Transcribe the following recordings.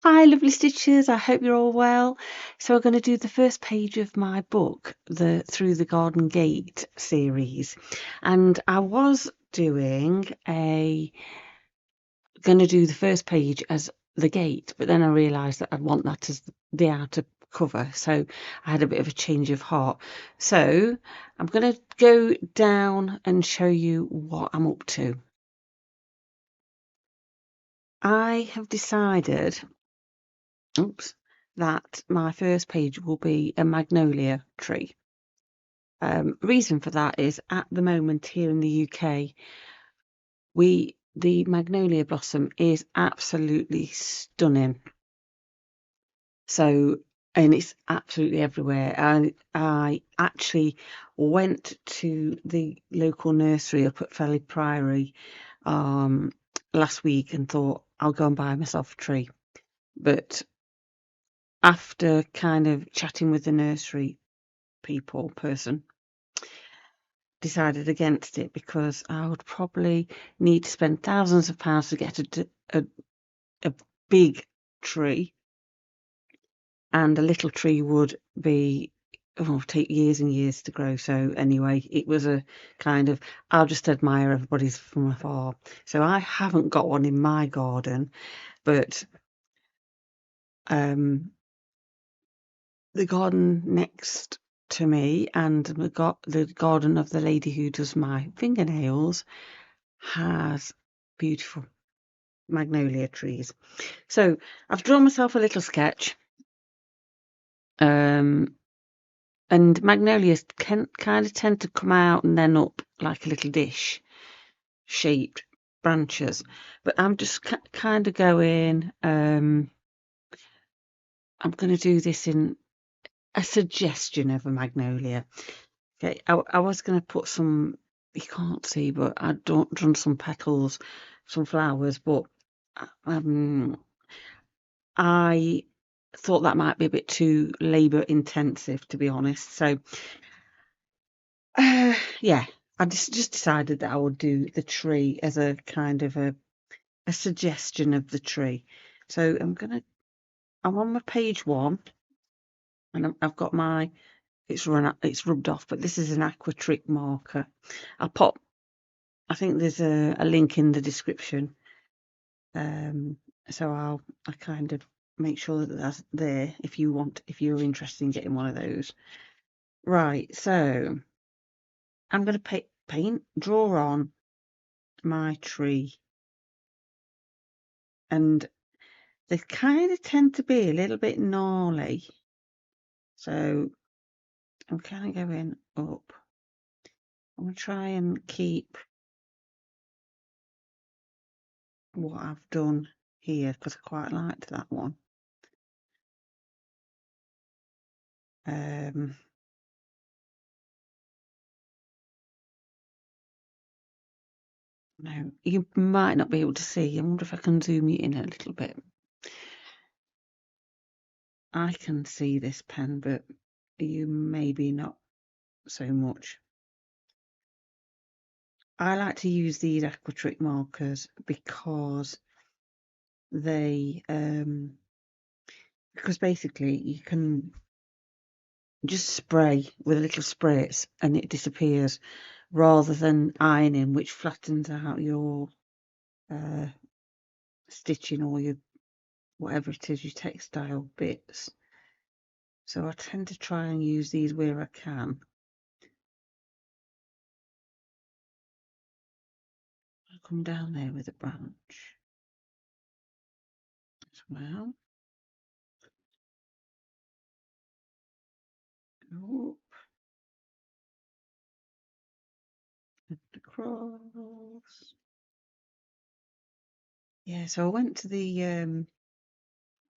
Hi, lovely Stitchers. I hope you're all well. So, I'm going to do the first page of my book, the Through the Garden Gate series, and I was going to do the first page as the gate, but then I realised that I'd want that as the outer cover, so I had a bit of a change of heart. So, I'm going to go down and show you what I'm up to. I have decided that my first page will be a magnolia tree. Reason for that is at the moment here in the UK, the magnolia blossom is absolutely stunning. So, and it's absolutely everywhere. I actually went to the local nursery up at Felly Priory last week and thought I'll go and buy myself a tree. But after kind of chatting with the nursery person, decided against it because I would probably need to spend thousands of pounds to get a big tree, and a little tree would take years and years to grow. So anyway, it was a kind of, I'll just admire everybody's from afar. So I haven't got one in my garden, but the garden next to me and the garden of the lady who does my fingernails has beautiful magnolia trees. So I've drawn myself a little sketch, and magnolias can kind of tend to come out and then up like a little dish shaped branches, but I'm just kind of going, I'm going to do this in a suggestion of a magnolia. Okay, I was going to put some, you can't see, but I've drawn some petals, some flowers, but I thought that might be a bit too labour intensive, to be honest. So, yeah, I just decided that I would do the tree as a kind of a suggestion of the tree. So I'm on my page 1, and I've got my, it's rubbed off, but this is an aqua trick marker. I think there's a link in the description. So I kind of make sure that that's there if you're interested in getting one of those. Right, so I'm going to draw on my tree, and they kind of tend to be a little bit gnarly. So I'm kind of going up. I'm going to try and keep what I've done here because I quite liked that one. Now, you might not be able to see. I wonder if I can zoom you in a little bit. I can see this pen, but you maybe not so much. I like to use these aquatrick markers because because basically you can just spray with a little spritz and it disappears, rather than ironing, which flattens out your stitching or your whatever it is, your textile bits. So I tend to try and use these where I can. I'll come down there with a branch as well. Go up and across. Yeah, so I went to the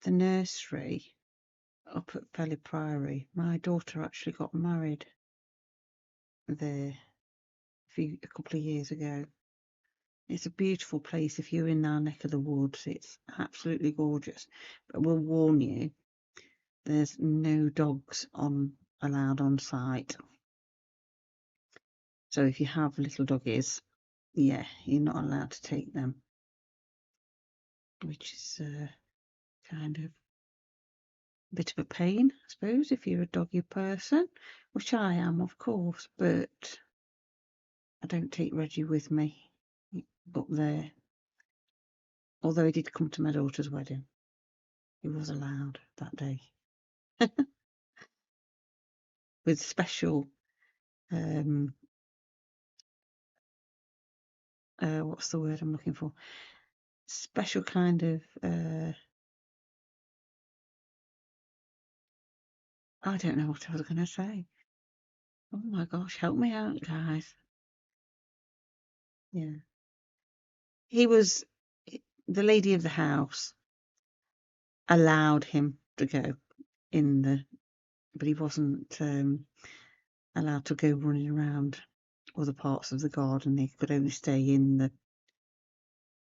nursery up at Felly Priory. My daughter actually got married there a couple of years ago. It's a beautiful place if you're in our neck of the woods. It's absolutely gorgeous. But we'll warn you, there's no dogs allowed on site. So if you have little doggies, yeah, you're not allowed to take them, which is kind of bit of a pain, I suppose, if you're a doggy person, which I am, of course, but I don't take Reggie with me up there. Although he did come to my daughter's wedding. He was allowed that day. With special, what's the word I'm looking for? Special kind of, I don't know what I was going to say. Oh my gosh, help me out, guys. Yeah. He was, the lady of the house allowed him to go in the, but he wasn't allowed to go running around other parts of the garden. He could only stay in the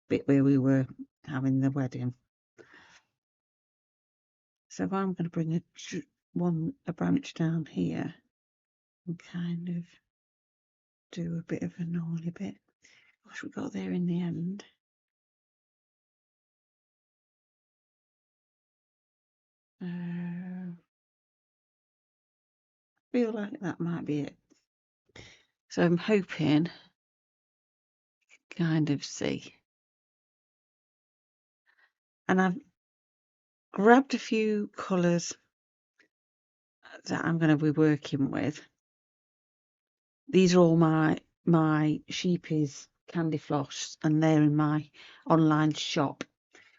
bit where we were having the wedding. So I'm going to bring a branch down here and kind of do a bit of a gnarly bit. Gosh, we got there in the end. I feel like that might be it. So I'm hoping kind of see. And I've grabbed a few colours that I'm going to be working with. These are all my Sheepies candy floss, and they're in my online shop,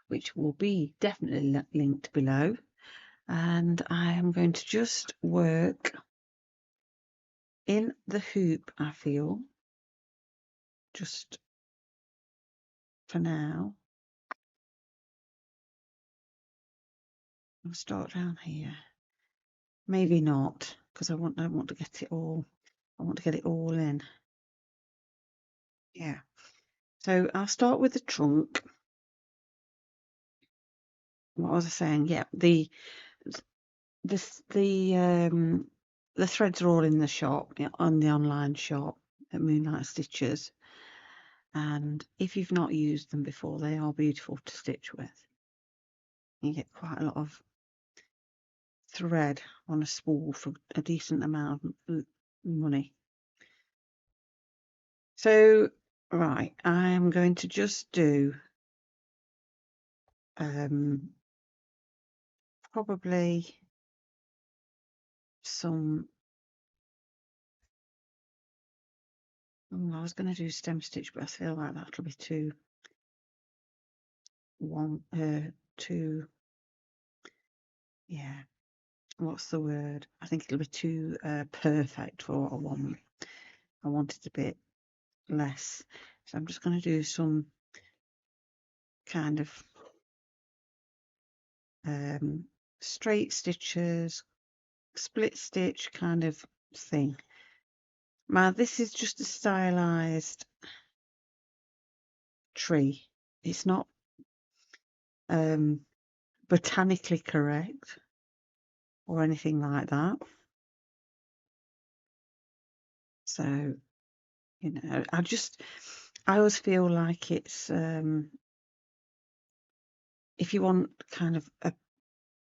which will be definitely linked below. And I am going to just work in the hoop, I feel, just for now. I'll start down here. Maybe not, because I want to get it all. I want to get it all in. Yeah. So I'll start with the trunk. What was I saying? Yeah, the threads are all in the shop, on the online shop at Moonlight Stitches. And if you've not used them before, they are beautiful to stitch with. You get quite a lot of thread on a spool for a decent amount of money. So, right, I am going to just do probably some. I was going to do stem stitch, but I feel like that'll be too yeah. What's the word? I think it'll be too perfect for what I want. I want it a bit less. So I'm just going to do some kind of straight stitches, split stitch kind of thing. Now this is just a stylized tree. It's not botanically correct or anything like that. So, you know, I always feel like it's if you want kind of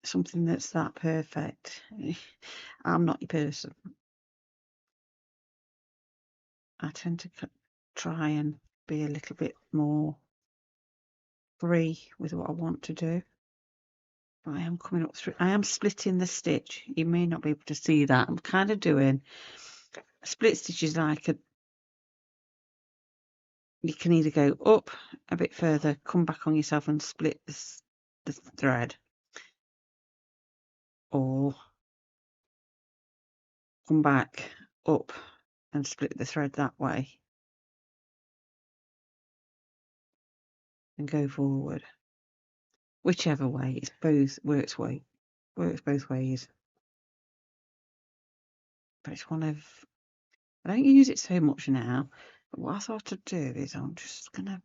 something that's that perfect, I'm not your person. I tend to try and be a little bit more free with what I want to do. But I am coming up through, I am splitting the stitch. You may not be able to see that. I'm kind of doing a split stitch is like you can either go up a bit further, come back on yourself and split the thread, or come back up and split the thread that way and go forward. Whichever way, it's both works both ways. But it's one of, I don't use it so much now, but what I thought to do is I'm just gonna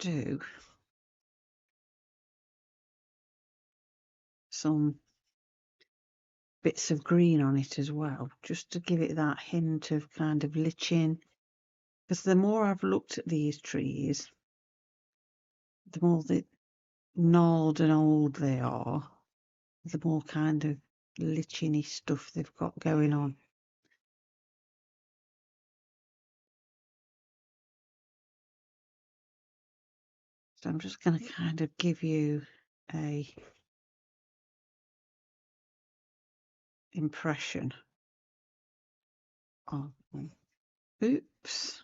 do some bits of green on it as well, just to give it that hint of kind of lichen. Because the more I've looked at these trees, the more gnarled and old they are, the more kind of licheny stuff they've got going on. So I'm just going to kind of give you a impression of them. Oops.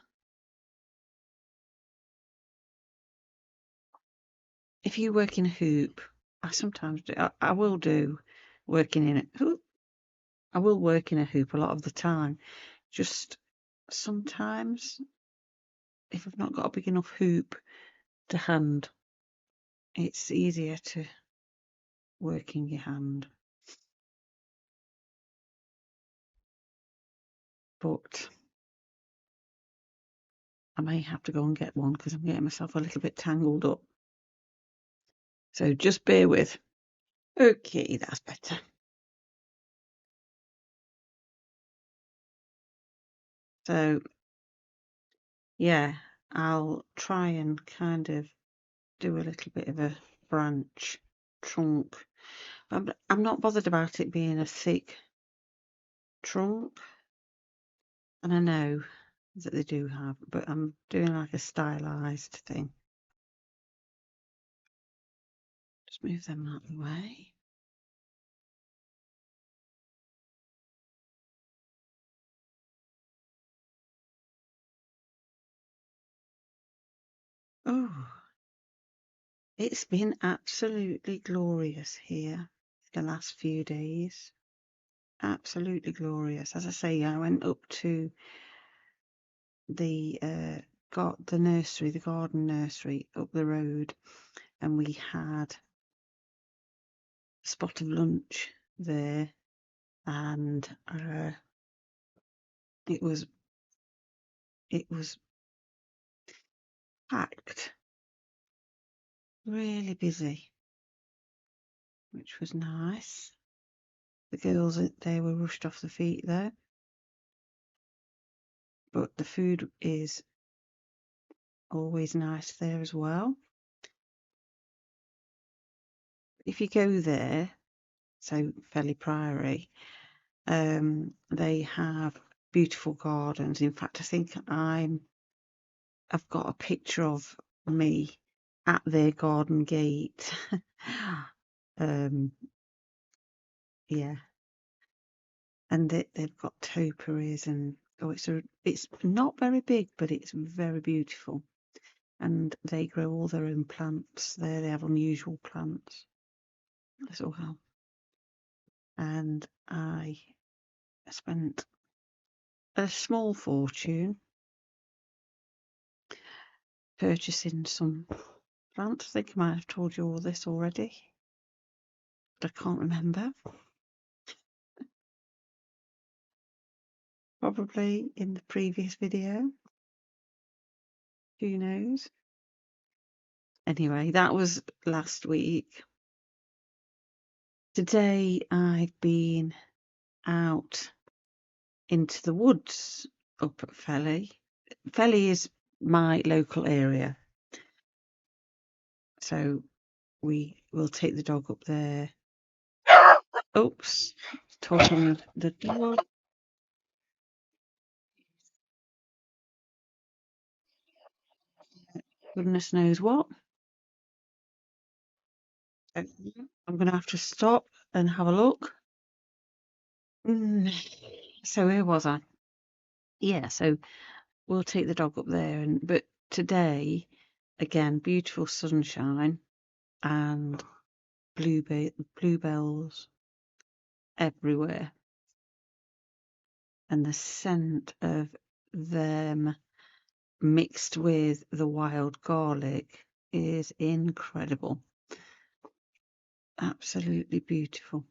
If you work in a hoop, I sometimes do. I will do working in it. I will work in a hoop a lot of the time. Just sometimes, if I've not got a big enough hoop to hand, it's easier to work in your hand. But I may have to go and get one because I'm getting myself a little bit tangled up. So just bear with. Okay, that's better. So yeah, I'll try and kind of do a little bit of a branch trunk. I'm not bothered about it being a thick trunk, and I know that they do have, but I'm doing like a stylized thing. Just move them out of the way. Oh, it's been absolutely glorious here the last few days. Absolutely glorious. As I say, I went up to the nursery, the garden nursery up the road, and we had a spot of lunch there, and it was packed, really busy, which was nice. The girls, they were rushed off the feet there, but the food is always nice there as well. If you go there, so Felly Priory, they have beautiful gardens. In fact, I think I've got a picture of me at their garden gate. Yeah, and they've got topiaries, and it's not very big, but it's very beautiful. And they grow all their own plants there. They have unusual plants as well. And I spent a small fortune purchasing some plants. I think I might have told you all this already, but I can't remember. Probably in the previous video. Who knows? Anyway, that was last week. Today I've been out into the woods up at Felly. Felly is my local area, so we will take the dog up there. Oops, talking of the dog. Goodness knows what. I'm going to have to stop and have a look. So where was I? Yeah, so we'll take the dog up there, but today, again, beautiful sunshine and bluebells everywhere, and the scent of them mixed with the wild garlic is incredible. Absolutely beautiful.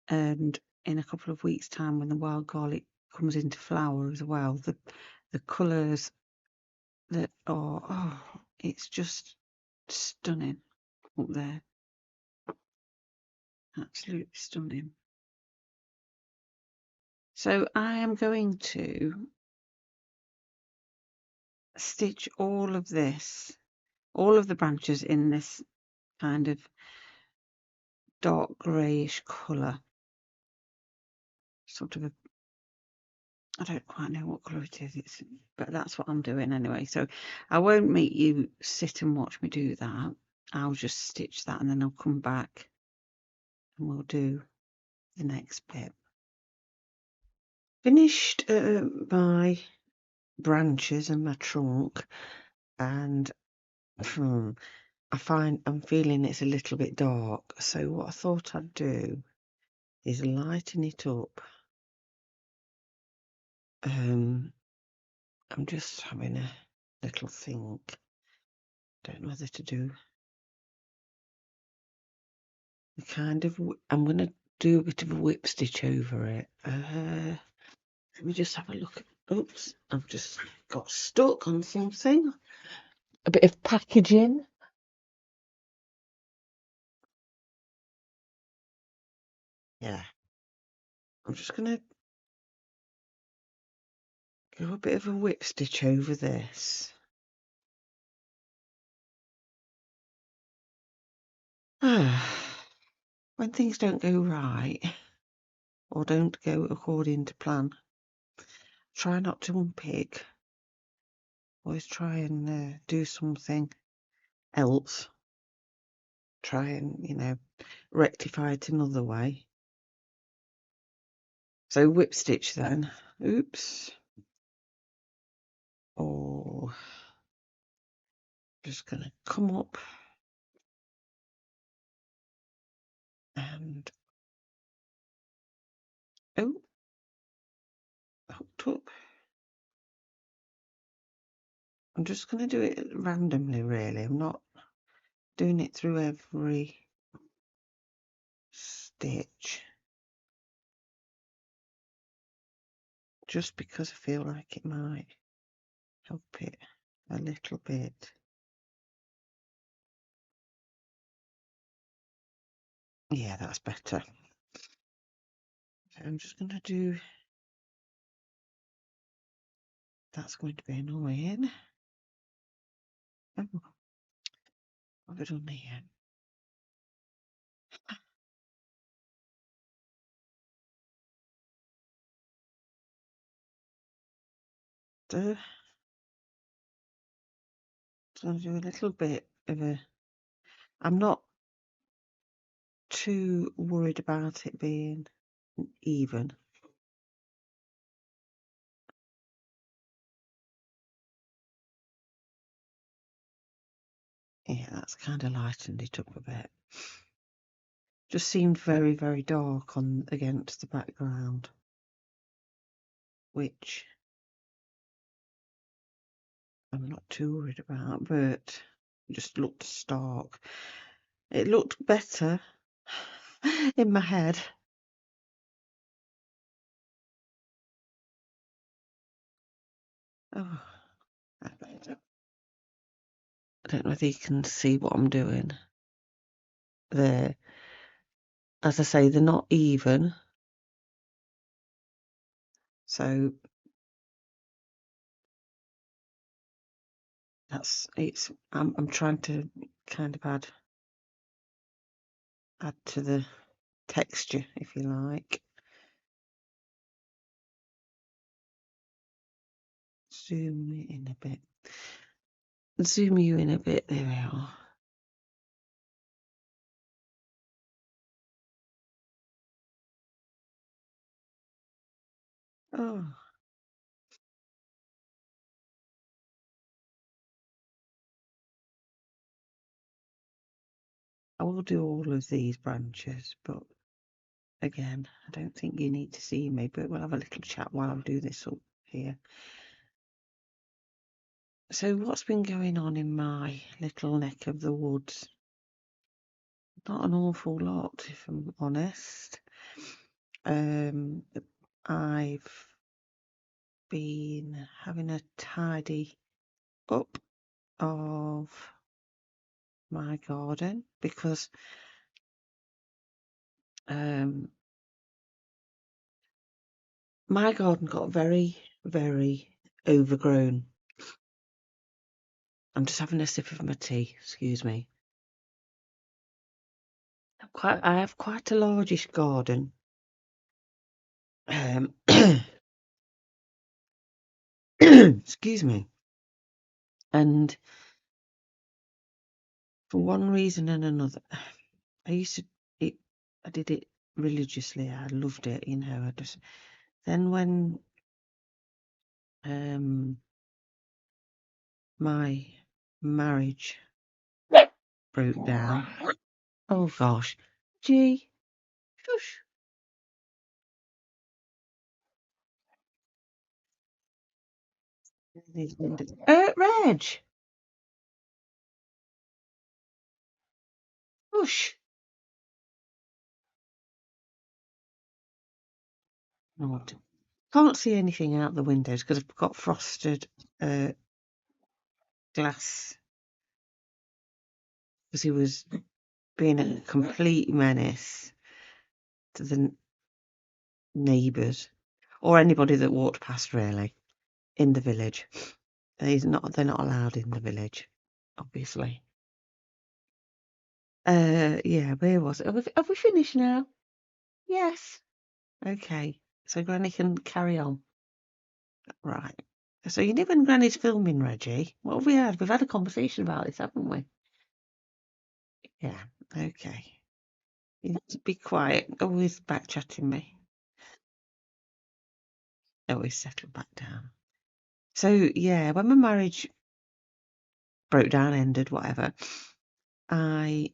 And in a couple of weeks' time, when the wild garlic comes into flower as well, the colours that are, it's just stunning up there. Absolutely stunning. So I am going to stitch all of this all of the branches in this kind of dark greyish colour, sort of a, I don't quite know what colour it is, but that's what I'm doing anyway. So I won't make you sit and watch me do that. I'll just stitch that and then I'll come back and we'll do the next bit. Finished my branches and my trunk, and I'm feeling it's a little bit dark. So what I thought I'd do is lighten it up. I'm just having a little think. Don't know whether to do the kind of. I'm going to do a bit of a whip stitch over it. Let me just have a look. Oops, I've just got stuck on something. A bit of packaging. Yeah, I'm just going to go a bit of a whip stitch over this. When things don't go right or don't go according to plan, try not to unpick. Always try and do something else. Try and, rectify it another way. So whip stitch then. Oops. Or just going to come up and hooked up. I'm just going to do it randomly, really. I'm not doing it through every stitch, just because I feel like it might help it a little bit. Yeah, that's better. So I'm just going to do. That's going to be annoying. Oh, what have I done here? I'm going to do a little bit of a. I'm not too worried about it being even. Yeah, that's kind of lightened it up a bit. Just seemed very, very dark on against the background, which I'm not too worried about, but it just looked stark. It looked better in my head. Oh, I don't know whether you can see what I'm doing there. As I say, they're not even. So I'm trying to kind of add to the texture, if you like. Zoom it in a bit. Zoom you in a bit. There we are. Oh, I will do all of these branches, but again, I don't think you need to see me, but we'll have a little chat while I do this up here. So what's been going on in my little neck of the woods? Not an awful lot, if I'm honest. I've been having a tidy up of my garden because my garden got very, very overgrown. I'm just having a sip of my tea. Excuse me. I have quite a largish garden. Excuse me. And for one reason and another, I used to it. I did it religiously. I loved it. I just then when my marriage broke down. Oh gosh, gee, shush. Reg, shush. Not. Can't see anything out the windows because I've got frosted glass because he was being a complete menace to the neighbours or anybody that walked past really in the village. They're not allowed in the village, obviously. Yeah, where was it? Have we finished now? Yes. Okay. So Granny can carry on. Right. So you knew when Granny's filming, Reggie. What have we had? We've had a conversation about this, haven't we? Yeah. Okay. You need to be quiet. Always back chatting me. Always settle back down. So yeah, when my marriage broke down, ended, whatever, I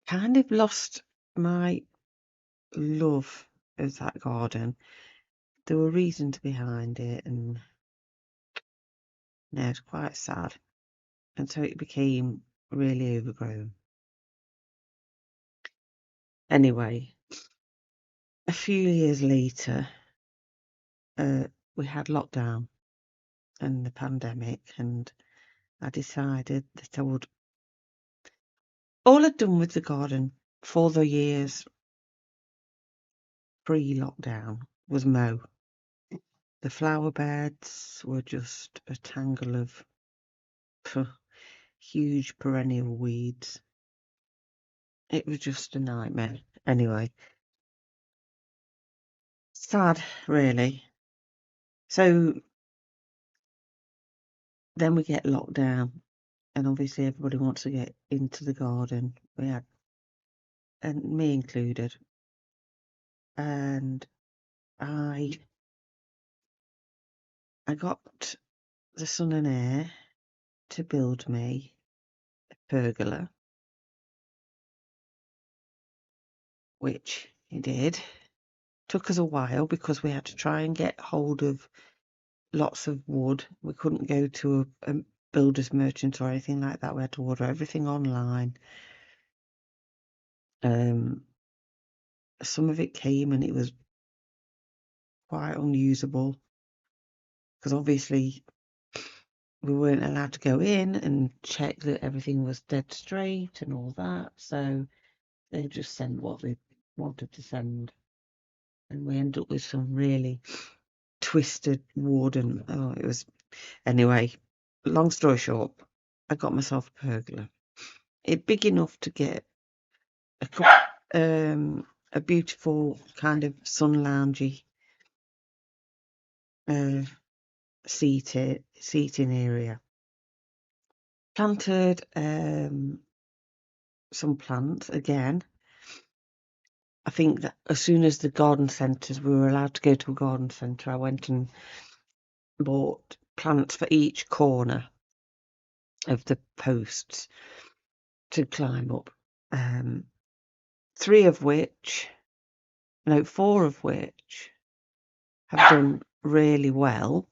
kind of lost my love of that garden. There were reasons behind it, and it's quite sad. And so it became really overgrown. Anyway, a few years later, we had lockdown and the pandemic, and I decided that I would. All I'd done with the garden for the years pre-lockdown was mow. The flower beds were just a tangle of huge perennial weeds. It was just a nightmare. Anyway, sad, really. So then we get locked down, and obviously everybody wants to get into the garden. We had, and me included. And I got the son and heir to build me a pergola, which he did. Took us a while because we had to try and get hold of lots of wood. We couldn't go to a builder's merchant or anything like that. We had to order everything online. Some of it came and it was quite unusable because obviously we weren't allowed to go in and check that everything was dead straight and all that. So they just sent what they wanted to send. And we ended up with some really twisted wood and it was anyway, long story short, I got myself a pergola. It big enough to get a beautiful kind of sun loungy seating area. Planted some plants again. I think that as soon as the garden centres, we were allowed to go to a garden centre, I went and bought plants for each corner of the posts to climb up. 4 of which have done really well,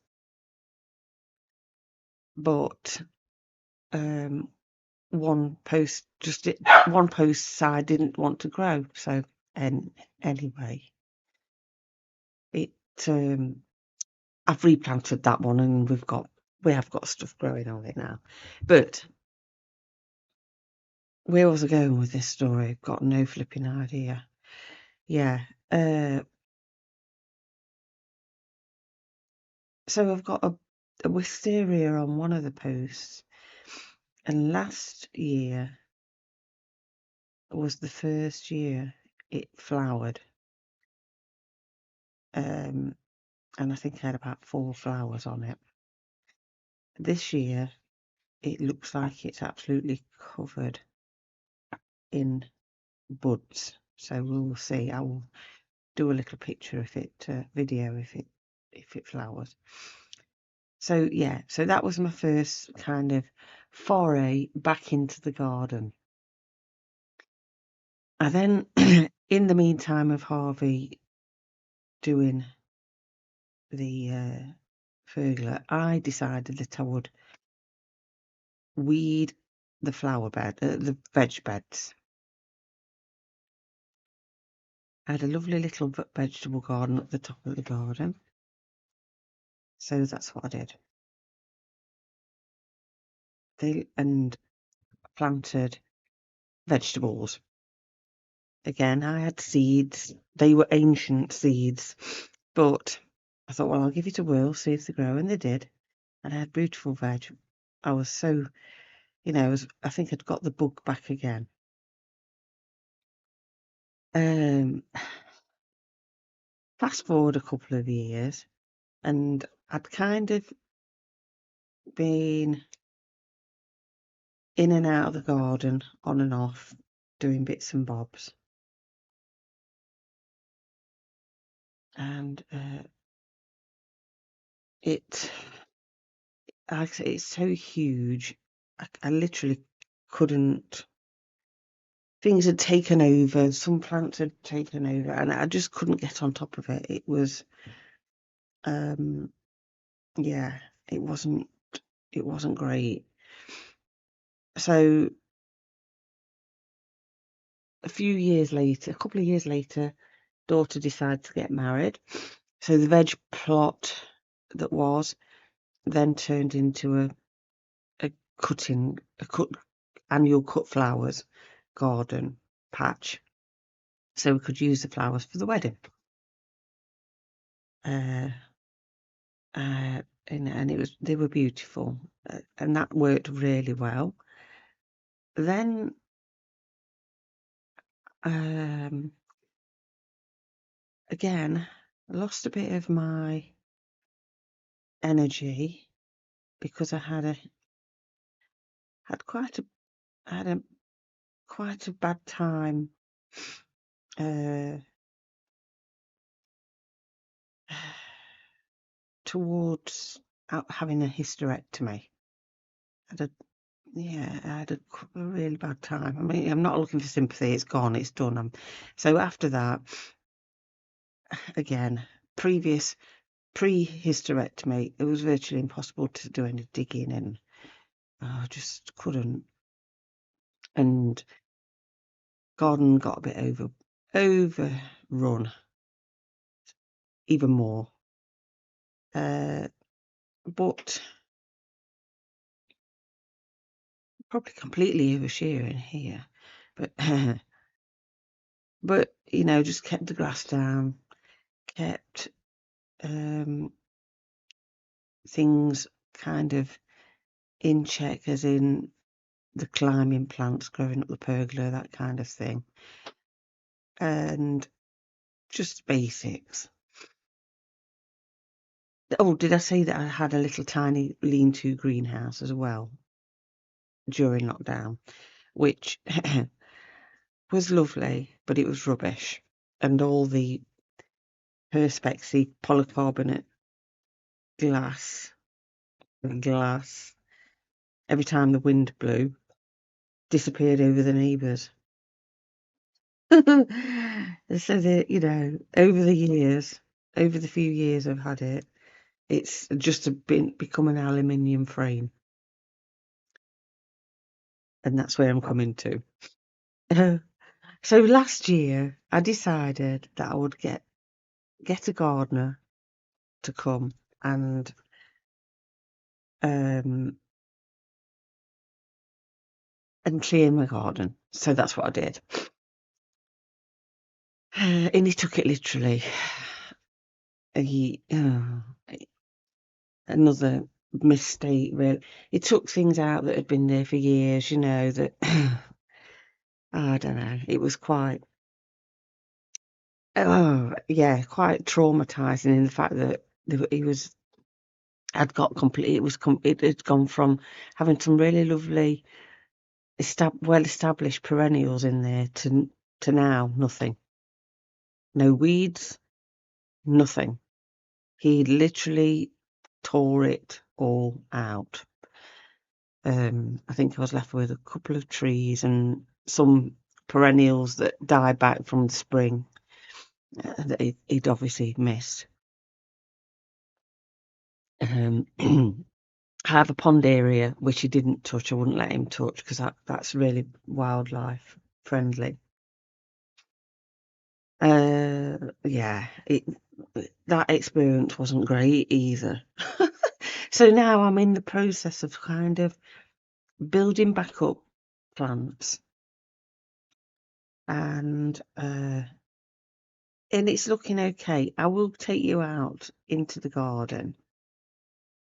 but one post side didn't want to grow. So anyway, I've replanted that one, and we have got stuff growing on it now. But where was I going with this story? I've got no flipping idea. Yeah. So I've got a wisteria on one of the posts, and last year was the first year it flowered. And I think I had about 4 flowers on it. This year it looks like it's absolutely covered in buds, so we'll see. I will do a little picture if it video if it flowers. So yeah, so that was my first kind of foray back into the garden. I then in the meantime of Harvey doing the fergula, I decided that I would weed the flower bed, the veg beds. I had a lovely little vegetable garden at the top of the garden, so that's what I did. And planted vegetables. Again, I had seeds. They were ancient seeds, but I thought, well, I'll give it a whirl, see if they grow, and they did. And I had beautiful veg. I was so, I think I'd got the bug back again. Fast forward a couple of years, and I'd kind of been in and out of the garden, on and off, doing bits and bobs. And it's so huge. I literally couldn't. Things had taken over. Some plants had taken over, and I just couldn't get on top of it. It was, yeah, it wasn't great. So a couple of years later, daughter decided to get married. So the veg plot that was then turned into a annual cut flowers garden patch, so we could use the flowers for the wedding. And they were beautiful, and that worked really well. Then again, I lost a bit of my energy because I had quite a bad time towards having a hysterectomy. I had a really bad time. I mean, I'm not looking for sympathy. It's gone. It's done. So after that, again, pre-hysterectomy, it was virtually impossible to do any digging, and I just couldn't. And garden got a bit overrun, even more. But probably completely oversharing here, but just kept the grass down, kept things kind of in check, as in the climbing plants growing up the pergola, that kind of thing, and just basics. Oh, did I say that I had a little tiny lean-to greenhouse as well during lockdown, which was lovely, but it was rubbish, and all the Perspexy polycarbonate glass, every time the wind blew, disappeared over the neighbours. So that, over the few years I've had it, it's just become an aluminium frame, and that's where I'm coming to. So last year I decided that I would get a gardener to come and clear my garden. So that's what I did. And he took it literally. Another mistake, really. It took things out that had been there for years, you know, that I don't know. It was quite, oh, yeah, quite traumatizing in the fact that he was had got complete. It had gone from having some really lovely, well established perennials in there to now nothing. No weeds, nothing. He literally tore it all out. I think I was left with a couple of trees and some perennials that died back from the spring that he'd obviously missed. I have a pond area which he didn't touch. I wouldn't let him touch because that's really wildlife friendly. Yeah, that experience wasn't great either. So now I'm in the process of kind of building back up plants, and it's looking okay. I will take you out into the garden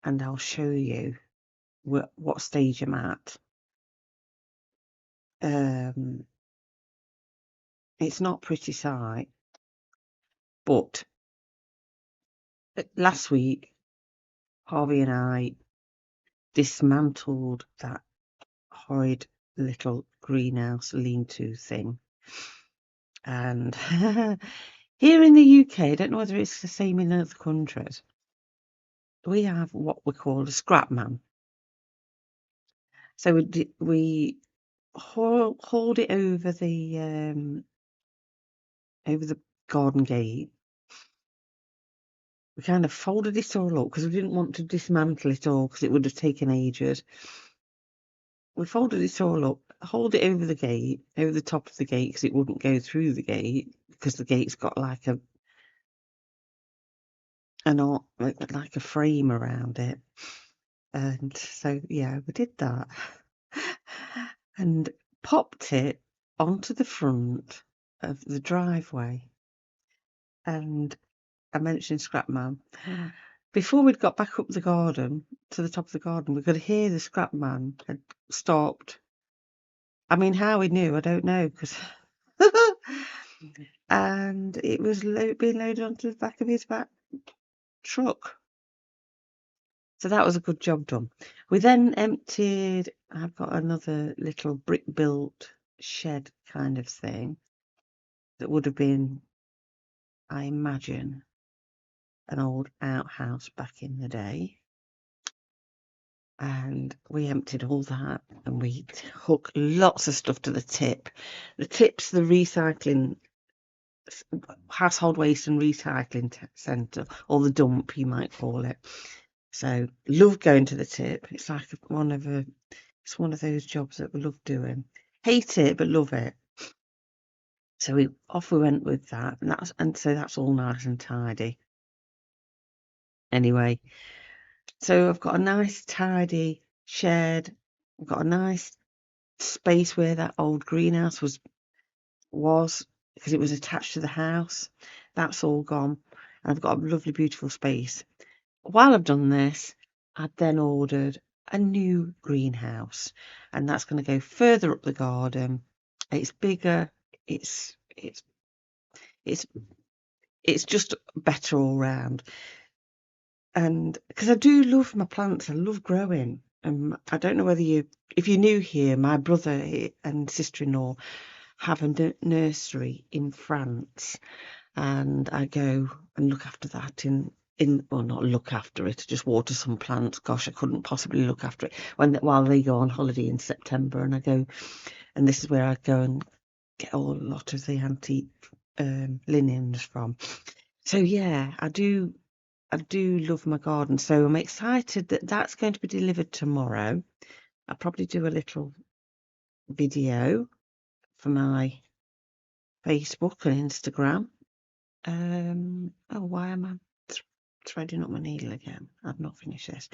and I'll show you what stage I'm at. It's not a pretty sight, but last week Harvey and I dismantled that horrid little greenhouse lean-to thing. And here in the UK, I don't know whether it's the same in other countries, we have what we call a scrap man. So we hauled it over the garden gate. We kind of folded it all up because we didn't want to dismantle it all because it would have taken ages. We folded it all up, hold it over the gate, over the top of the gate because it wouldn't go through the gate because the gate's got like a frame around it. And so yeah, we did that and popped it onto the front of the driveway. And I mentioned Scrapman. Before we'd got back up the garden to the top of the garden, we could hear the Scrapman had stopped. I mean, how he knew, I don't know, because and it was being loaded onto the back of his back truck. So that was a good job done. We then emptied. I've got another little brick built shed kind of thing that would have been, I imagine, an old outhouse back in the day. And we emptied all that and we hooked lots of stuff to the tip. The tip's the recycling, household waste and recycling centre, or the dump you might call it. So love going to the tip. It's like one of those jobs that we love doing. Hate it but love it. So we went with that, and so that's all nice and tidy. Anyway, so I've got a nice tidy shed. I've got a nice space where that old greenhouse was because it was attached to the house. That's all gone. And I've got a lovely, beautiful space. While I've done this, I've then ordered a new greenhouse, and that's going to go further up the garden. It's bigger. It's just better all round. And because I do love my plants, I love growing. I don't know if you're new here, my brother and sister-in-law have a nursery in France, and I go and look after that well, not look after it, just water some plants. Gosh, I couldn't possibly look after it while they go on holiday in September, and I go, and this is where I go and get a lot of the antique linens from. So yeah, I do love my garden. So I'm excited that that's going to be delivered tomorrow. I'll probably do a little video for my Facebook and Instagram. Why am I threading up my needle again? I've not finished this.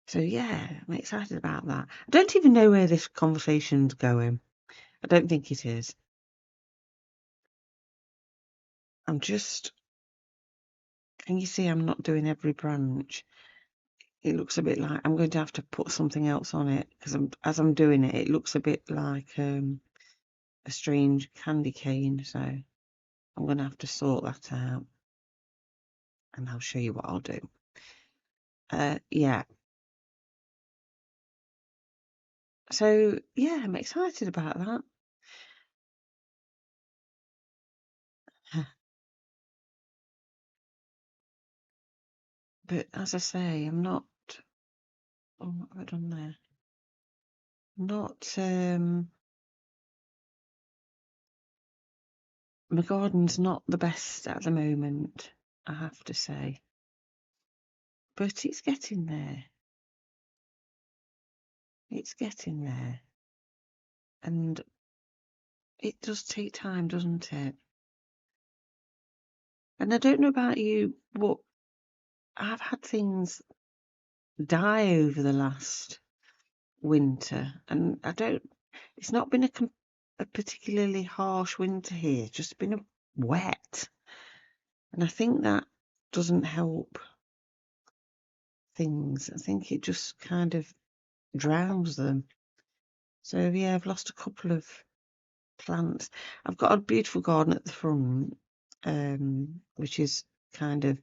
So yeah, I'm excited about that. I don't even know where this conversation's going. I don't think it is. Can you see I'm not doing every branch? it looks a bit like I'm going to have to put something else on it because as I'm doing it, it looks a bit like a strange candy cane. So I'm going to have to sort that out, and I'll show you what I'll do. Yeah. So yeah, I'm excited about that. But as I say, I'm not. Oh, what have I done there? Not. My garden's not the best at the moment, I have to say, but it's getting there. It's getting there, and it does take time, doesn't it? And I don't know about you, but I've had things die over the last winter, and I don't. It's not been a particularly harsh winter here. It's just been wet, and I think that doesn't help things. I think it just kind of drowns them. So yeah, I've lost a couple of plants. I've got a beautiful garden at the front, which is kind of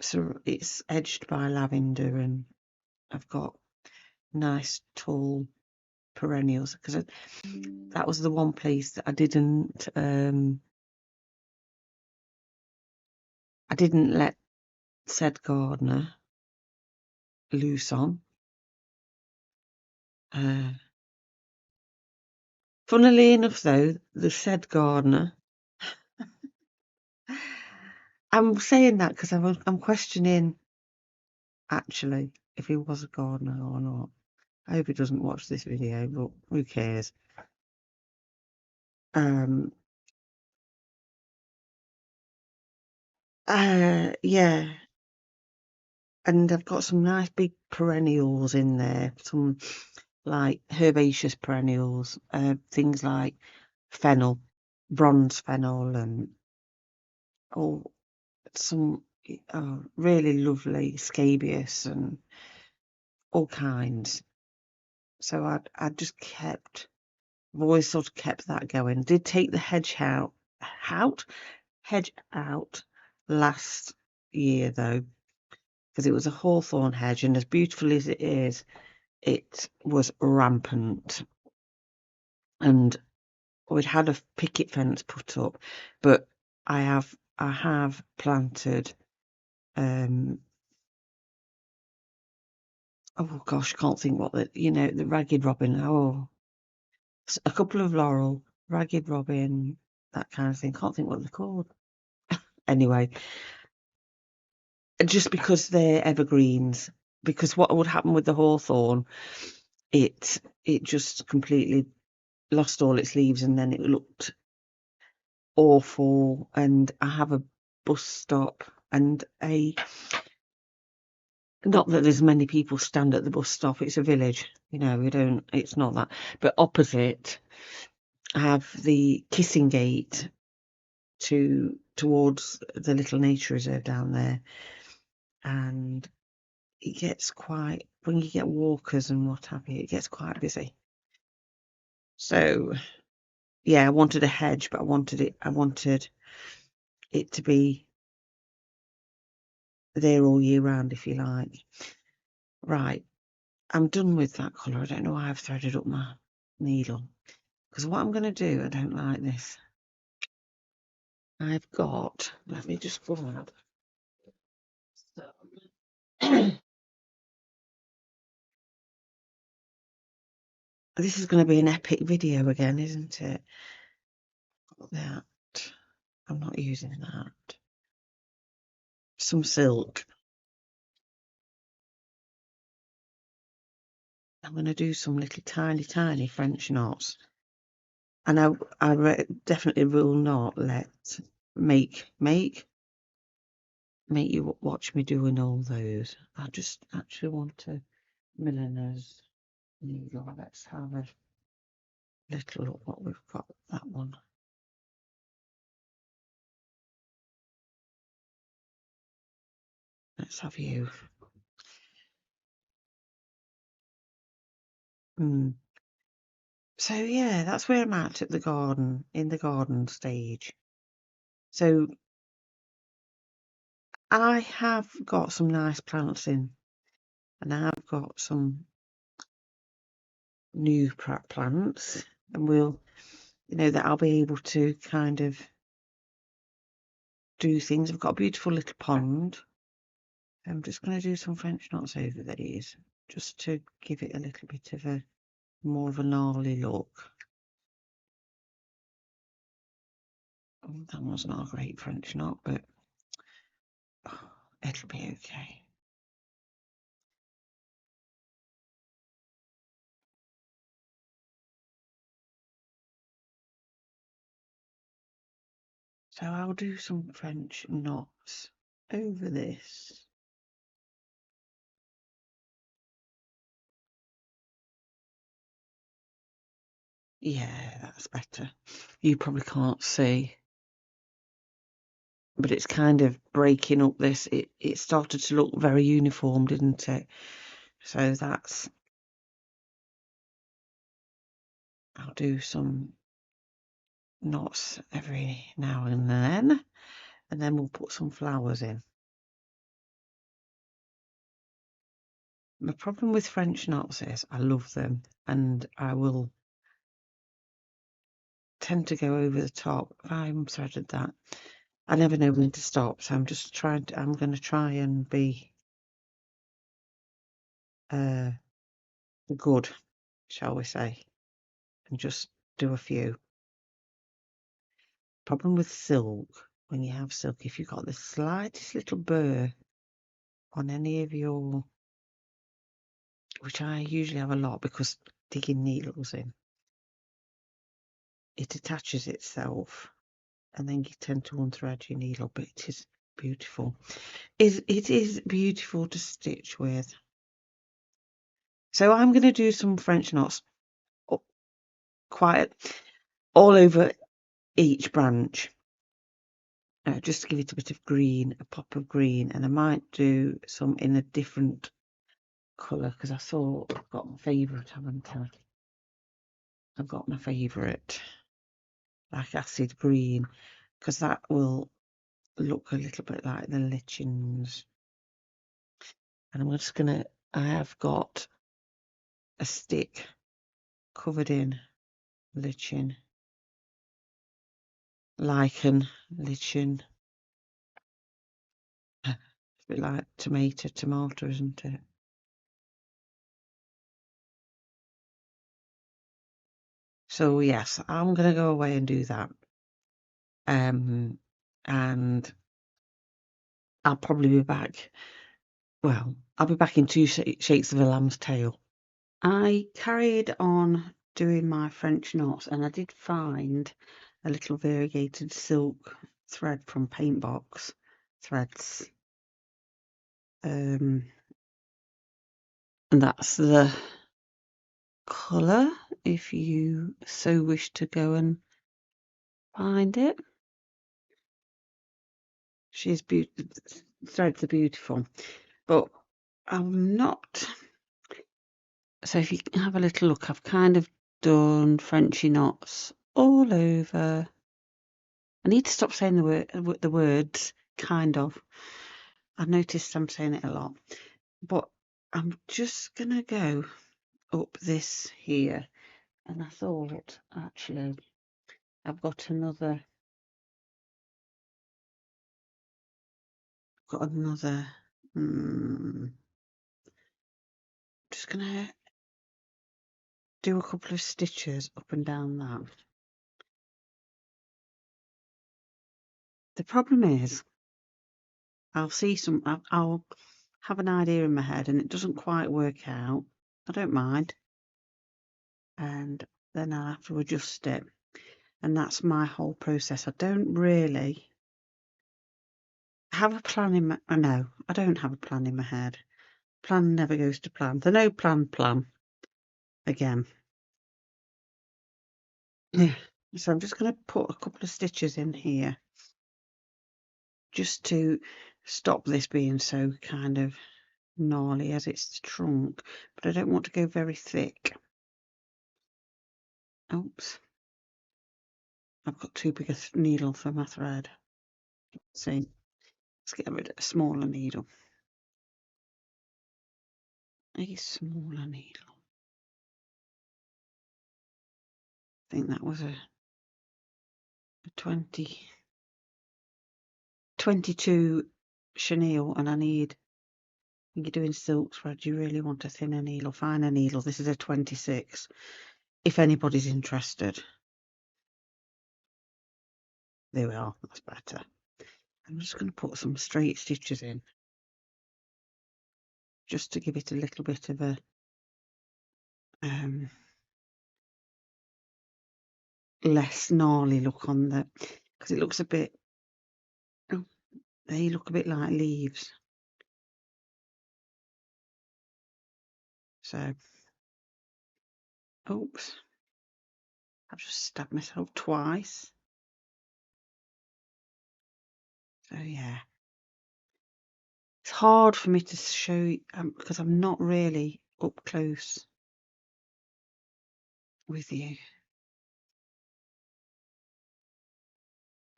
so it's edged by lavender, and I've got nice tall perennials because that was the one place that I didn't let said gardener loose on. Funnily enough, though, the said gardener, I'm saying that because I'm questioning actually if he was a gardener or not. I hope he doesn't watch this video, but who cares? Yeah, and I've got some nice big perennials in there, some like herbaceous perennials, things like fennel, bronze fennel, and oh, some really lovely scabious and all kinds. So I just kept, I've always sort of kept that going. Did take the hedge out last year though, because it was a hawthorn hedge, and as beautiful as it is, it was rampant, and we'd had a picket fence put up, but I have planted oh gosh, I can't think what the ragged robin, a couple of laurel, ragged robin, that kind of thing. Can't think what they're called. Anyway, just because they're evergreens, because what would happen with the hawthorn, it just completely lost all its leaves, and then it looked awful. And I have a bus stop and not that there's many people stand at the bus stop, it's a village, it's not that, but opposite I have the kissing gate towards the little nature reserve down there, and it gets quite, when you get walkers and what have you, it gets quite busy. So yeah, I wanted a hedge, but I wanted it to be there all year round, if you like. Right, I'm done with that colour. I don't know why I've threaded up my needle, because what I'm going to do, I don't like this. I've got, let me just grab some. This is going to be an epic video again, isn't it? That, I'm not using that. Some silk. I'm going to do some little tiny French knots. And I definitely will not make you watch me doing all those. I just actually want a milliner's needle. Let's have a little look what we've got. That one. Let's have you. So yeah, that's where I'm at the garden, in the garden stage. So I have got some nice plants in, and I've got some new plants, and that I'll be able to kind of do things. I've got a beautiful little pond. I'm just going to do some French knots over these, just to give it a little bit of a more of a gnarly look. Oh, that was not a great French knot, but it'll be okay. So I'll do some French knots over this. Yeah, that's better. You probably can't see, but it's kind of breaking up this. It started to look very uniform, didn't it? So I'll do some knots every now and then we'll put some flowers in. The problem with French knots is I love them, and I will tend to go over the top. If I'm threaded that, I never know when to stop, so I'm just I'm going to try and be good, shall we say, and just do a few. Problem with silk, when you have silk, if you've got the slightest little burr on any of your, which I usually have a lot because digging needles in, it attaches itself, and then you tend to unthread your needle, but it is beautiful. It is beautiful to stitch with. So I'm going to do some French knots quite all over each branch, just to give it a bit of green, a pop of green, and I might do some in a different colour because I thought I've got my favourite, haven't I? I've got my favourite, like acid green, because that will look a little bit like the lichens. And I'm just gonna, I have got a stick covered in lichen, lichen. It's a bit like tomato, isn't it? So yes, I'm gonna go away and do that. And I'll probably be back. Well, I'll be back in 2 shakes of a lamb's tail. I carried on doing my French knots, and I did find a little variegated silk thread from Paintbox Threads. And that's the colour if you so wish to go and find it. She's beautiful. Threads are beautiful, but I'm not. So if you have a little look, I've kind of done Frenchy knots all over. I need to stop saying the words kind of. I've noticed I'm saying it a lot, but I'm just gonna go up this here, and I thought actually I've got another. Just gonna do a couple of stitches up and down that. The problem is I'll have an idea in my head and it doesn't quite work out. I don't mind, and then I'll have to adjust it, and that's my whole process. I don't really have a plan in my. No, I don't have a plan in my head. Plan never goes to plan. There's no plan again. Yeah. So I'm just going to put a couple of stitches in here just to stop this being so kind of gnarly as it's shrunk, but I don't want to go very thick. Oops. I've got too big a needle for my thread. See, let's get rid of a smaller needle. A smaller needle. I think that was a 22 chenille, and I need, when you're doing silk thread, you really want a thinner needle, finer needle. This is a 26, if anybody's interested. There we are, that's better. I'm just going to put some straight stitches in, just to give it a little bit of a less gnarly look on the, because it looks a bit, oh, they look a bit like leaves. So, oops, I've just stabbed myself twice. So yeah, it's hard for me to show you because I'm not really up close with you.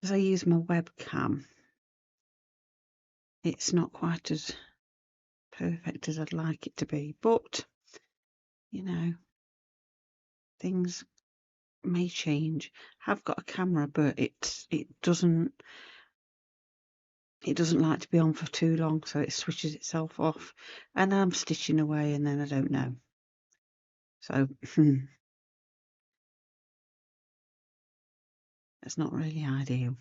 As I use my webcam, it's not quite as perfect as I'd like it to be, but you know, things may change. I've got a camera, but it doesn't like to be on for too long, so it switches itself off, and I'm stitching away and then I don't know. So it's not really ideal.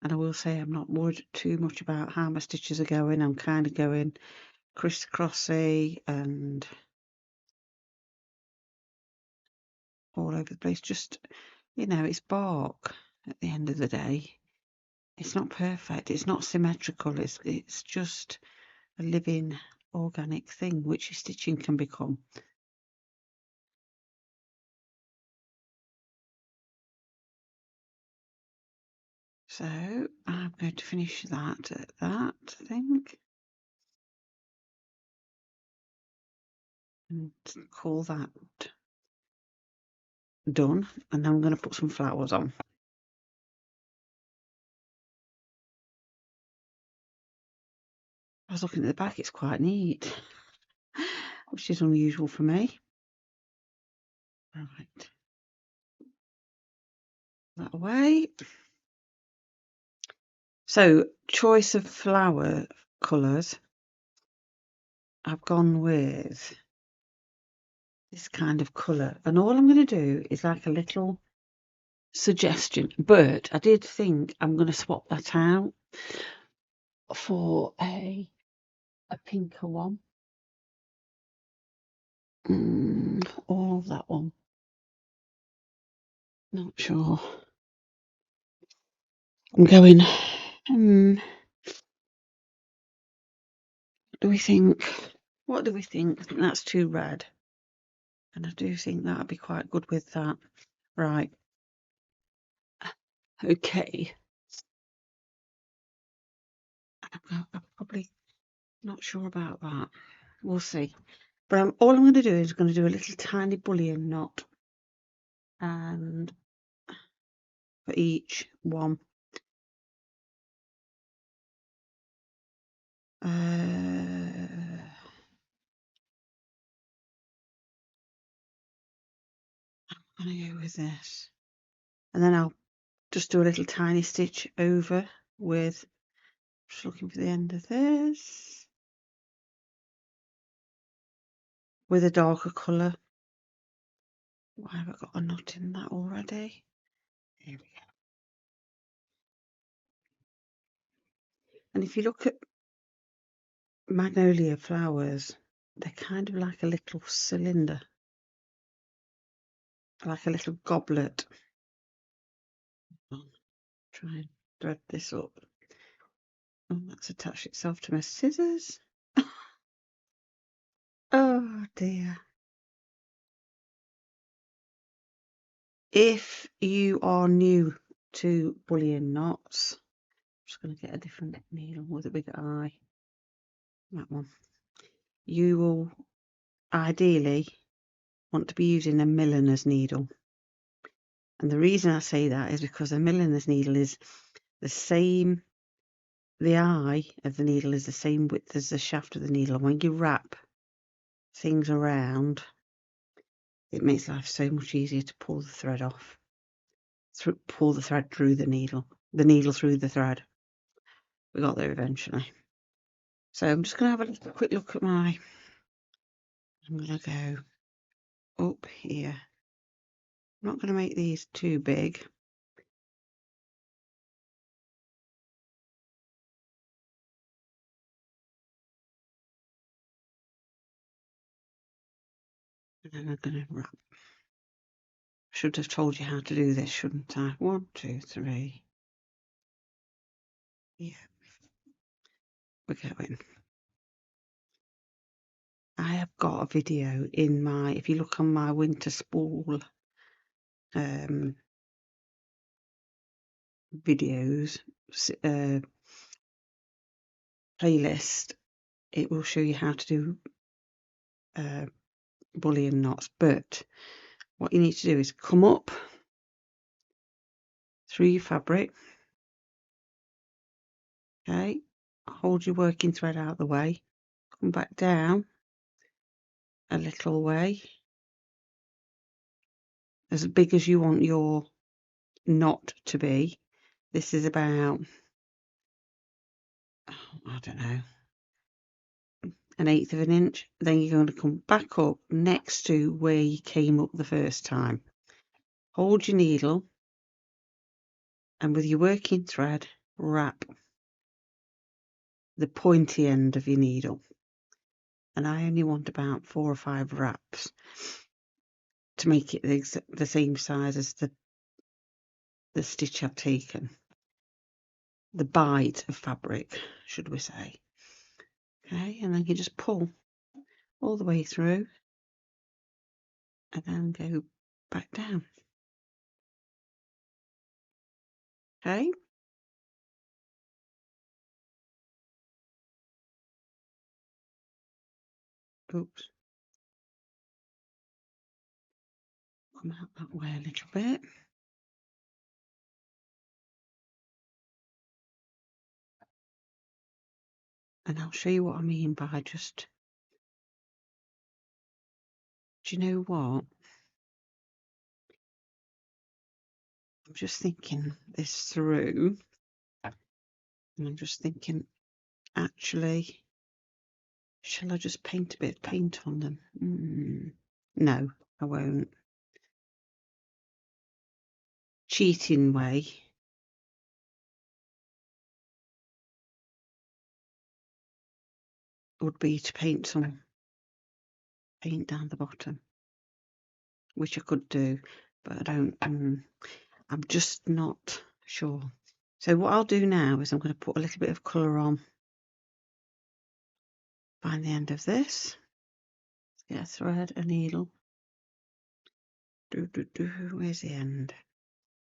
And I will say I'm not worried too much about how my stitches are going. I'm kind of going crisscrossy and all over the place. Just, you know, it's bark at the end of the day. It's not perfect. It's not symmetrical. It's just a living organic thing, which your stitching can become. So I'm going to finish that at that, I think. And call that done. And then I'm going to put some flowers on. I was looking at the back, it's quite neat, which is unusual for me. Right. That away. So, choice of flower colours. I've gone with this kind of colour, and all I'm going to do is like a little suggestion, but I did think I'm going to swap that out for a pinker one, or that one, not sure. I'm going, what do we think? I think that's too red, and I do think that'd be quite good with that. Right, okay. I'm probably not sure about that. We'll see. But all I'm going to do is going to do a little tiny bullion knot, and for each one. I'm going to go with this, and then I'll just do a little tiny stitch over with, just looking for the end of this, with a darker colour. Why have I got a knot in that already? Here we go. And if you look at magnolia flowers, they're kind of like a little cylinder, like a little goblet. Try and thread this up. Oh, that's attached itself to my scissors. Oh dear. If you are new to bullion knots, I'm just going to get a different needle with a bigger eye. that one. You will ideally want to be using a milliner's needle. And the reason I say that is because a milliner's needle is the same, the eye of the needle is the same width as the shaft of the needle. And when you wrap things around, it makes life so much easier to pull the thread off, pull the thread through the needle through the thread. We got there eventually. So I'm just going to have a quick look at I'm going to go up here. I'm not going to make these too big. And then I'm going to wrap. Should have told you how to do this, shouldn't I? 1, 2, 3. Yeah, we're going. I have got a video in my, if you look on my winter spool videos playlist, it will show you how to do bullion knots. But what you need to do is come up through your fabric, okay, hold your working thread out of the way, come back down a little way, as big as you want your knot to be. This is about, I don't know, 1/8 of an inch. Then you're going to come back up next to where you came up the first time. Hold your needle and with your working thread wrap the pointy end of your needle. And I only want about 4 or 5 wraps to make it the same size as the stitch I've taken. The bite of fabric, should we say. Okay, and then you just pull all the way through and then go back down. Okay. Oops. Come out that way a little bit. And I'll show you what I mean by just, do you know what? I'm just thinking this through. And I'm just thinking, actually, shall I just paint a bit of paint on them? No, I won't. Cheating way would be to paint some paint down the bottom, which I could do, but I don't. I'm just not sure. So what I'll do now is I'm going to put a little bit of colour on. Find the end of this. Get a thread, a needle. Where's the end?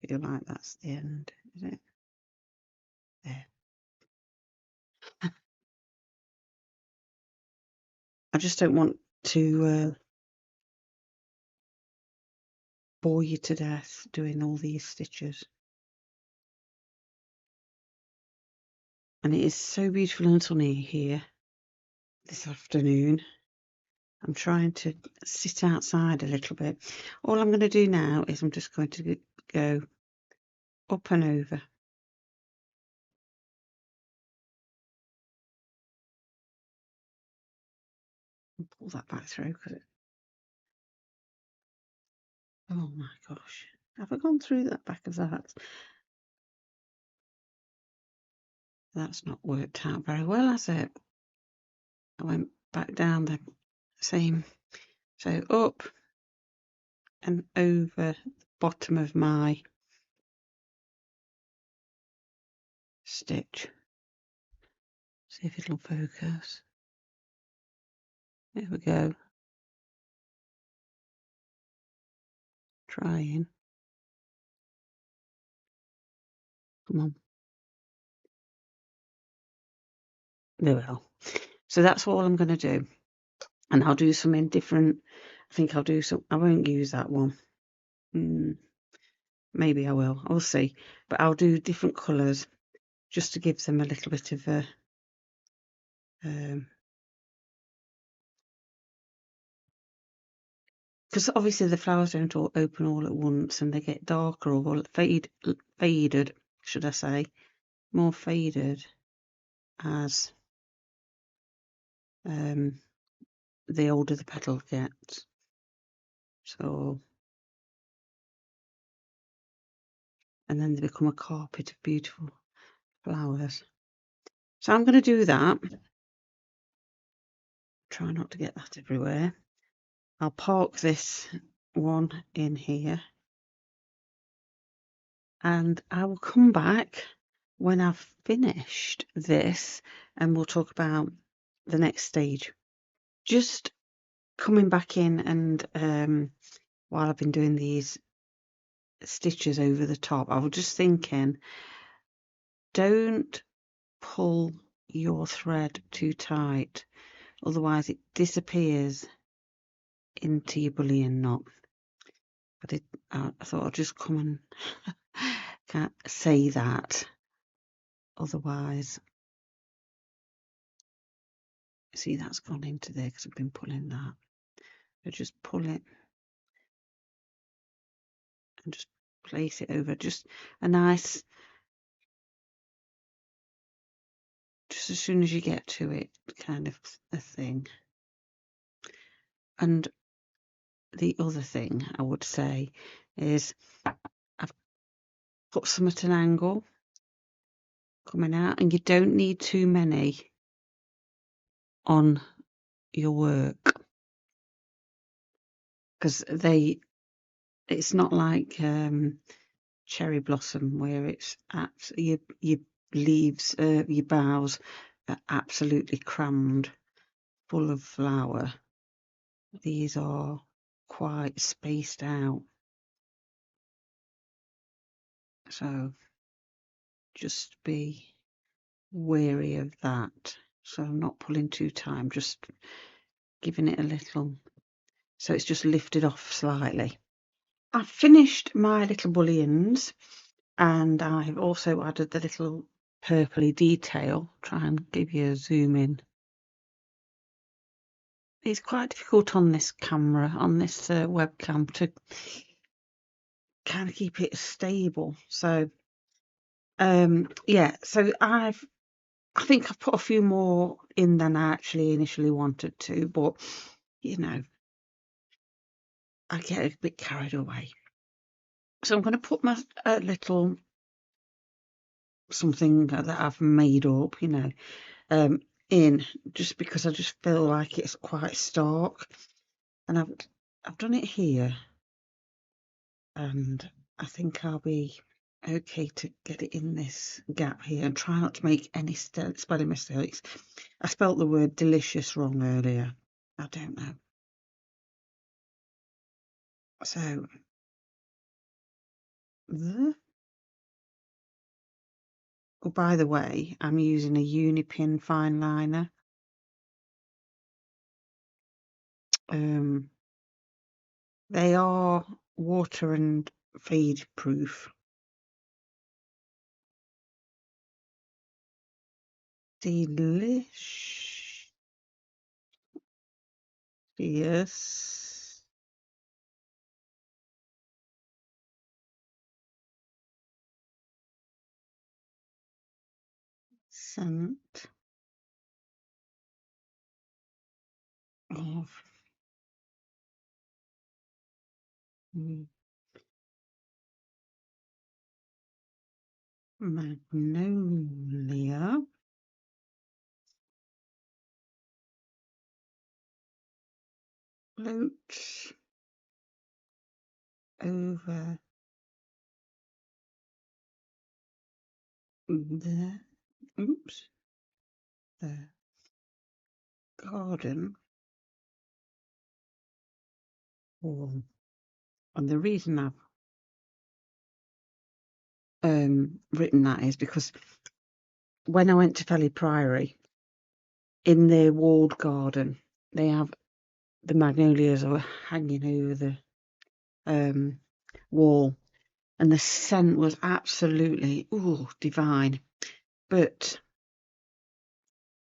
I feel like that's the end, is it? There. I just don't want to bore you to death doing all these stitches. And it is so beautiful and sunny here this afternoon. I'm trying to sit outside a little bit. All I'm going to do now is I'm just going to go up and over. And pull that back through because it, oh my gosh, have I gone through that back of that? That's not worked out very well, has it? I went back down the same, so up and over the bottom of my stitch. See if it'll focus. There we go. Trying. Come on. There we are. So that's all I'm going to do. And I'll do something different. I think I'll do some. I won't use that one. Maybe I will. I'll see. But I'll do different colours just to give them a little bit of a. Because obviously the flowers don't all open all at once, and they get darker or faded, should I say, more faded as the older the petal gets. So, and then they become a carpet of beautiful flowers. So I'm going to do that. Try not to get that everywhere. I'll park this one in here, and I will come back when I've finished this, and we'll talk about the next stage. Just coming back in, and while I've been doing these stitches over the top, I was just thinking, don't pull your thread too tight, otherwise it disappears into your bullion knot. But I thought I'd just come and can't say that, otherwise, see, that's gone into there because I've been pulling that. So just pull it and just place it over, just a nice, just as soon as you get to it, kind of a thing. And the other thing I would say is I've put some at an angle coming out, and you don't need too many on your work, because it's not like cherry blossom where it's your leaves, your boughs are absolutely crammed full of flower. These are quite spaced out, so just be wary of that. So I'm not pulling too tight, I'm just giving it a little, so it's just lifted off slightly. I've finished my little bullions, and I've also added the little purpley detail. Try and give you a zoom in. It's quite difficult on this camera, on this webcam, to kind of keep it stable. So yeah, so I think I've put a few more in than I actually initially wanted to, but you know, I get a bit carried away. So I'm going to put my little something that I've made up, you know, in, just because I just feel like it's quite stark, and I've done it here, and I think I'll be okay to get it in this gap here, and try not to make any spelling mistakes. I spelt the word delicious wrong earlier. I don't know. So oh, by the way, I'm using a Unipin fine liner. They are water and fade proof. Delicious. Yes. Scent of Magnolia floats over the the garden wall. And the reason I've written that is because when I went to Felly Priory in their walled garden. They have the magnolias are hanging over the wall, and the scent was absolutely divine. But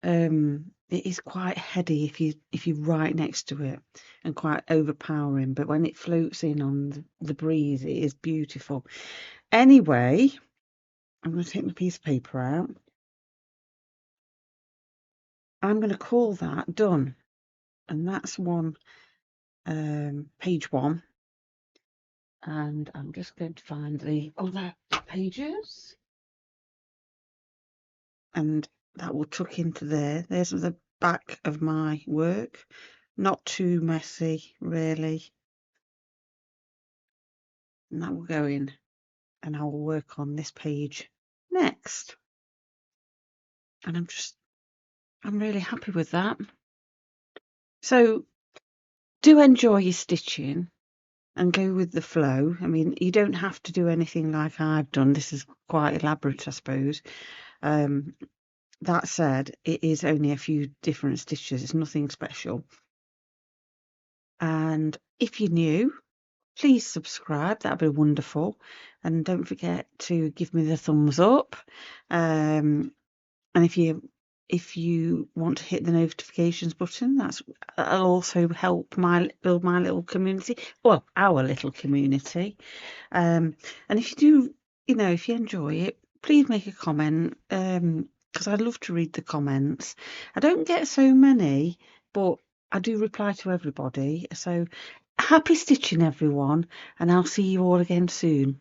it is quite heady if you're right next to it, and quite overpowering. But when it floats in on the breeze, it is beautiful. Anyway, I'm going to take my piece of paper out. I'm going to call that done, and that's page 1. And I'm just going to find the other pages, and that will tuck into there. There's the back of my work, not too messy really, and that will go in, and I will work on this page next. And I'm really happy with that. So do enjoy your stitching and go with the flow. I mean, you don't have to do anything like I've done. This is quite elaborate, I suppose. That said, it is only a few different stitches. It's nothing special. And if you're new, please subscribe. That'd be wonderful. And don't forget to give me the thumbs up. And if you want to hit the notifications button, that'll also help build my little community. Well, our little community. And if you do, if you enjoy it, please make a comment. Because I'd love to read the comments. I don't get so many, but I do reply to everybody. So happy stitching, everyone, and I'll see you all again soon.